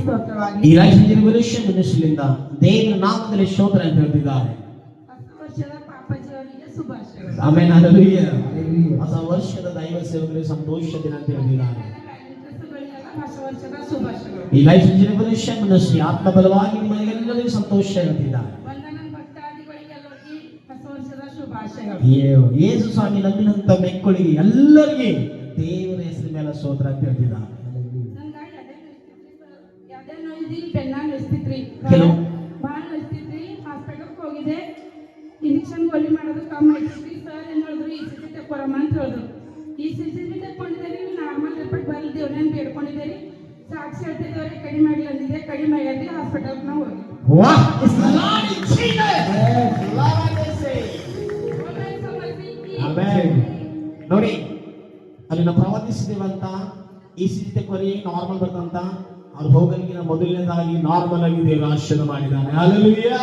ಸ್ತೋತ್ರವಾಗಲಿ. ಈ life revolution ಮಿನಿಸ್ಟ್ರಿಯಿಂದ ದೇವರ ನಾಮದಲ್ಲಿ ಸ್ತೋತ್ರ ಅಂತ ಹೇಳ್ತಿದ್ದಾರೆ. ಹೊಸ ವರ್ಷದ ಪಾಪಾಜಿ ಅವರಿಗೆ ಶುಭಾಶಯಗಳು. Amen, hallelujah. ಹೊಸ ವರ್ಷದ ದೈವ ಸೇವಕರಿಗೆ ಸಂತೋಷ ದಿನ ಅಂತ ಹೇಳ್ತಿದ್ದಾರೆ. ಕೆಲಸಗಳಿಗೆಲ್ಲ ಹೊಸ ವರ್ಷದ ಶುಭಾಶಯಗಳು. ಈ ಲೈಫ್ ರೆವಲ್ಯೂಷನ್ ಮಿನಿಸ್ಟ್ರಿ ಆತ್ಮಬಲವಾಗಿ ನಿಮಗೆಲ್ಲರಿಗೂ ಸಂತೋಷ ಹೇಳ್ತಿದ್ದಾರೆ. ವಂದನ ಭಕ್ತಾದಿಗಳಿಗೆಲ್ಲರಿಗೂ ಹೊಸ ವರ್ಷದ ಶುಭಾಶಯಗಳು. ಯೇಸು ಸ್ವಾಮಿ ನಂಬಿದಂತ ಮೆಕ್ಕಳಿಗೆ ಎಲ್ಲರಿಗೆ ದೇವರ ಹೆಸರಿನ ಮೇಲೆ ಸ್ತೋತ್ರ ಅಂತ ಹೇಳ್ತಿದ್ದಾರೆ. ಯಾವ್ದೇ ನೋಯಿದ್ರಿ ಬೆನ್ನ ನುಸ್ತಿದ್ರಿ, ಕೆಲವು- ಭಾಳ ನುಸ್ತಿದ್ರಿ, ಹಾಸ್ಪಿಟಲ್ಗೆ ಹೋಗಿದೆ, ಇಂಜೆಕ್ಷನ್ ಗೋಲಿ ಮಾಡೋದು ಕಮ್ಮಿ ಆಗ್ತಿದ್ರಿ. ಸರ್ ಏನ್ ಹೇಳಿದ್ರು, ECG ತಕ್ಕೊರಮ್ಮ ಅಂತ ಹೇಳಿದ್ರು. ECG ತಕ್ಕೊಂಡಿದ್ದೀರಿ, ನಾರ್ಮಲ್ ರಿಪೋರ್ಟ್ ಬರಲಿ ದೇವ್ರೇನು ಬೇಡ್ಕೊಂಡಿದ್ದೀರಿ, ಸಾಕ್ಷಿ ಹೇಳ್ತಿದ್ದವ್ರೆ ಕಡಿಮೆ ಆಗಲಿ ಅಂದಿದೆ, ಕಡಿಮೆ ಆಗಲಿ ಹಾಸ್ಪಿಟಲ್ಗೆ ನಾವು ಹೋಗಿ. What is the Lord in Jesus? Amen. ನೋಡಿ ಅಲ್ಲಿ ನಾವು ಪ್ರವಾದಿಸಿದೇವಂತ ಈ ಸ್ಥಿತಿ ಕೊರಿ ನಾರ್ಮಲ್ ಬರ್ತಂತ ಅವ್ರು ಹೋಗಲಿಕ್ಕೆ ಮೊದಲನೇದಾಗಿ ನಾರ್ಮಲ್ ಆಗಿ ದೇವರು ಆಶೀರ್ವಾದ ಮಾಡಿದ್ದಾನೆ. ಹಲ್ಲೆಲೂಯಾ.